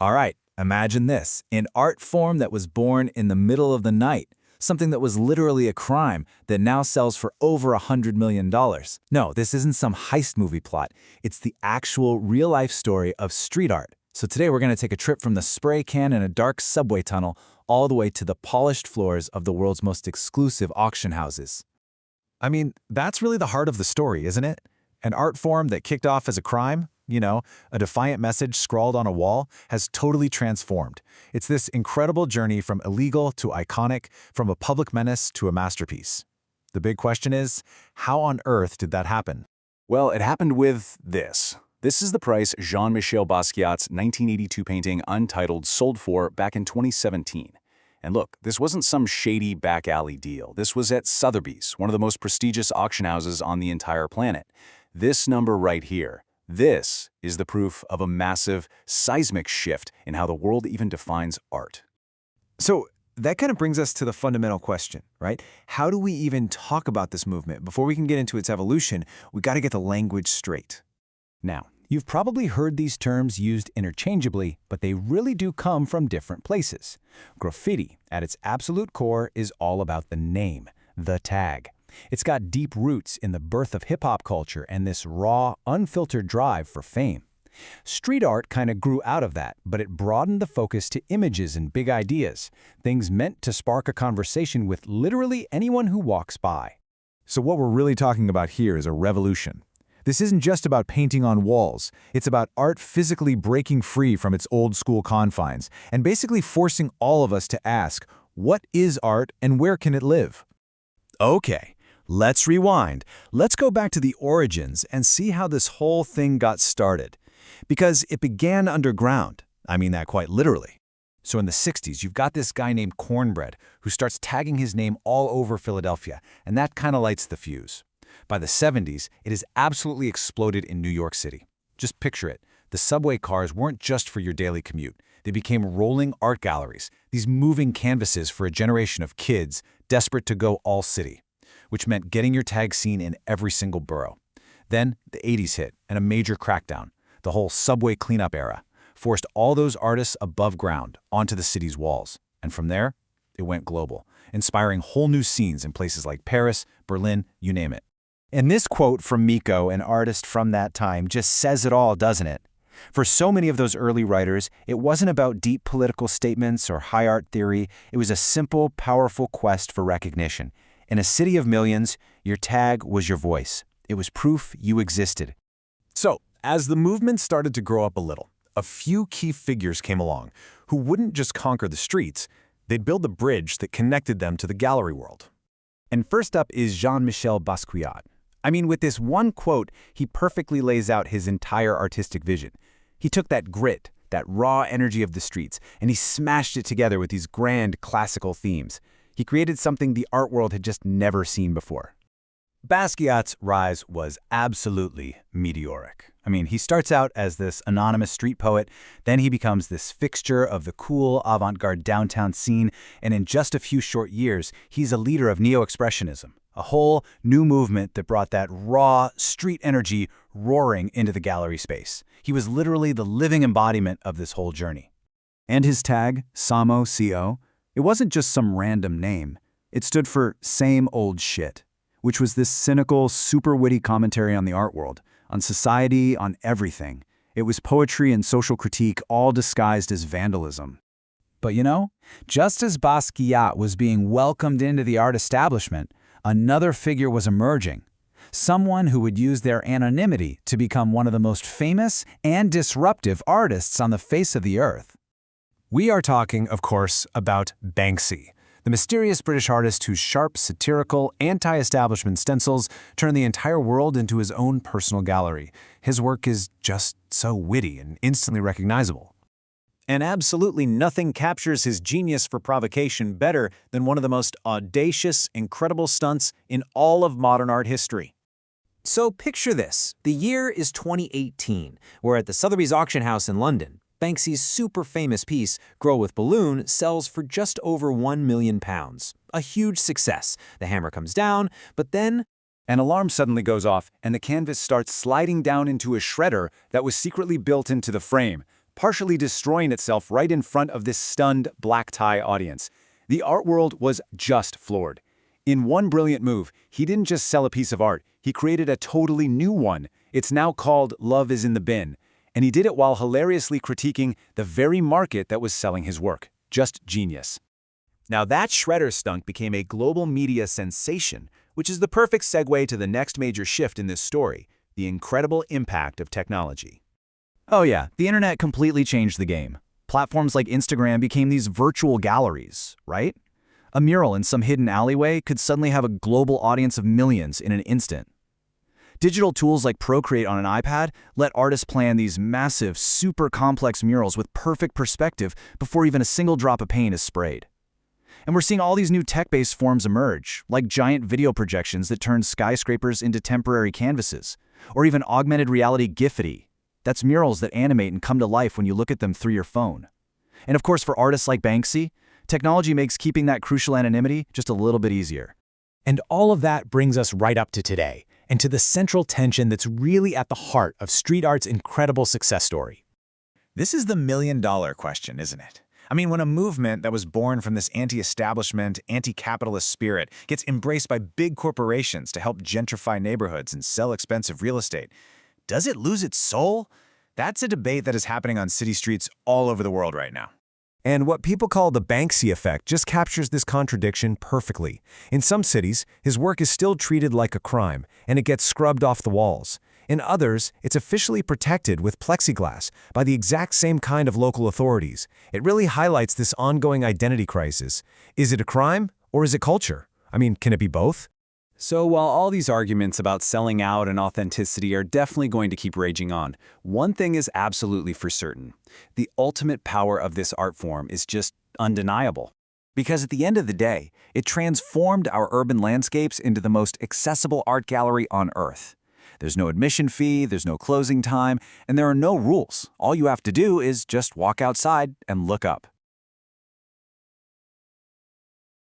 All right, imagine this, an art form that was born in the middle of the night, something that was literally a crime that now sells for over $100 million. No, this isn't some heist movie plot. It's the actual real-life story of street art. So today we're going to take a trip from the spray can in a dark subway tunnel all the way to the polished floors of the world's most exclusive auction houses. I mean, that's really the heart of the story, isn't it? An art form that kicked off as a crime, a defiant message scrawled on a wall, has totally transformed. It's this incredible journey from illegal to iconic, from a public menace to a masterpiece. The big question is, how on earth did that happen? Well, it happened with this. This is the price Jean-Michel Basquiat's 1982 painting Untitled sold for back in 2017. And look, this wasn't some shady back alley deal. This was at Sotheby's, one of the most prestigious auction houses on the entire planet. This number right here, this is the proof of a massive, seismic shift in how the world even defines art. So that kind of brings us to the fundamental question, right? How do we even talk about this movement? Before we can get into its evolution, we got to get the language straight. Now, you've probably heard these terms used interchangeably, but they really do come from different places. Graffiti, at its absolute core, is all about the name, the tag. It's got deep roots in the birth of hip-hop culture and this raw, unfiltered drive for fame. Street art kind of grew out of that, but it broadened the focus to images and big ideas, things meant to spark a conversation with literally anyone who walks by. So what we're really talking about here is a revolution. This isn't just about painting on walls. It's about art physically breaking free from its old-school confines and basically forcing all of us to ask, what is art and where can it live? Okay, let's rewind. Let's go back to the origins and see how this whole thing got started. Because it began underground. I mean that quite literally. So in the 60s, you've got this guy named Cornbread who starts tagging his name all over Philadelphia, and that kind of lights the fuse. By the 70s, it has absolutely exploded in New York City. Just picture it. The subway cars weren't just for your daily commute. They became rolling art galleries, these moving canvases for a generation of kids desperate to go all city, which meant getting your tag seen in every single borough. Then the 80s hit, and a major crackdown. The whole subway cleanup era forced all those artists above ground onto the city's walls. And from there, it went global, inspiring whole new scenes in places like Paris, Berlin, you name it. And this quote from Miko, an artist from that time, just says it all, doesn't it? For so many of those early writers, it wasn't about deep political statements or high art theory. It was a simple, powerful quest for recognition. In a city of millions, your tag was your voice. It was proof you existed. So, as the movement started to grow up a little, a few key figures came along who wouldn't just conquer the streets, they'd build the bridge that connected them to the gallery world. And first up is Jean-Michel Basquiat. I mean, with this one quote, he perfectly lays out his entire artistic vision. He took that grit, that raw energy of the streets, and he smashed it together with these grand classical themes. He created something the art world had just never seen before. Basquiat's rise was absolutely meteoric. I mean, he starts out as this anonymous street poet, then he becomes this fixture of the cool avant-garde downtown scene, and in just a few short years, he's a leader of neo-expressionism, a whole new movement that brought that raw, street energy roaring into the gallery space. He was literally the living embodiment of this whole journey. And his tag, SAMO, C-O, it wasn't just some random name. It stood for Same Old Shit, which was this cynical, super witty commentary on the art world, on society, on everything. It was poetry and social critique all disguised as vandalism. But just as Basquiat was being welcomed into the art establishment, another figure was emerging. Someone who would use their anonymity to become one of the most famous and disruptive artists on the face of the earth. We are talking, of course, about Banksy, the mysterious British artist whose sharp, satirical, anti-establishment stencils turn the entire world into his own personal gallery. His work is just so witty and instantly recognizable. And absolutely nothing captures his genius for provocation better than one of the most audacious, incredible stunts in all of modern art history. So picture this. The year is 2018. We're at the Sotheby's auction house in London. Banksy's super famous piece, Girl with Balloon, sells for just over £1 million. A huge success. The hammer comes down, but then an alarm suddenly goes off and the canvas starts sliding down into a shredder that was secretly built into the frame. partially destroying itself right in front of this stunned black tie audience. The art world was just floored. In one brilliant move, he didn't just sell a piece of art, he created a totally new one. It's now called Love is in the Bin. And he did it while hilariously critiquing the very market that was selling his work. Just genius. Now that shredder stunk became a global media sensation, which is the perfect segue to the next major shift in this story, the incredible impact of technology. Oh yeah, the internet completely changed the game. Platforms like Instagram became these virtual galleries, right? A mural in some hidden alleyway could suddenly have a global audience of millions in an instant. Digital tools like Procreate on an iPad let artists plan these massive, super complex murals with perfect perspective before even a single drop of paint is sprayed. And we're seeing all these new tech-based forms emerge, like giant video projections that turn skyscrapers into temporary canvases, or even augmented reality Gifity. That's murals that animate and come to life when you look at them through your phone. And of course, for artists like Banksy, technology makes keeping that crucial anonymity just a little bit easier. And all of that brings us right up to today, and to the central tension that's really at the heart of street art's incredible success story. This is the million-dollar question, isn't it? I mean, when a movement that was born from this anti-establishment, anti-capitalist spirit gets embraced by big corporations to help gentrify neighborhoods and sell expensive real estate, does it lose its soul? That's a debate that is happening on city streets all over the world right now. And what people call the Banksy effect just captures this contradiction perfectly. In some cities, his work is still treated like a crime, and it gets scrubbed off the walls. In others, it's officially protected with plexiglass by the exact same kind of local authorities. It really highlights this ongoing identity crisis. Is it a crime, or is it culture? I mean, can it be both? So while all these arguments about selling out and authenticity are definitely going to keep raging on, one thing is absolutely for certain. The ultimate power of this art form is just undeniable. Because at the end of the day, it transformed our urban landscapes into the most accessible art gallery on Earth. There's no admission fee, there's no closing time, and there are no rules. All you have to do is just walk outside and look up.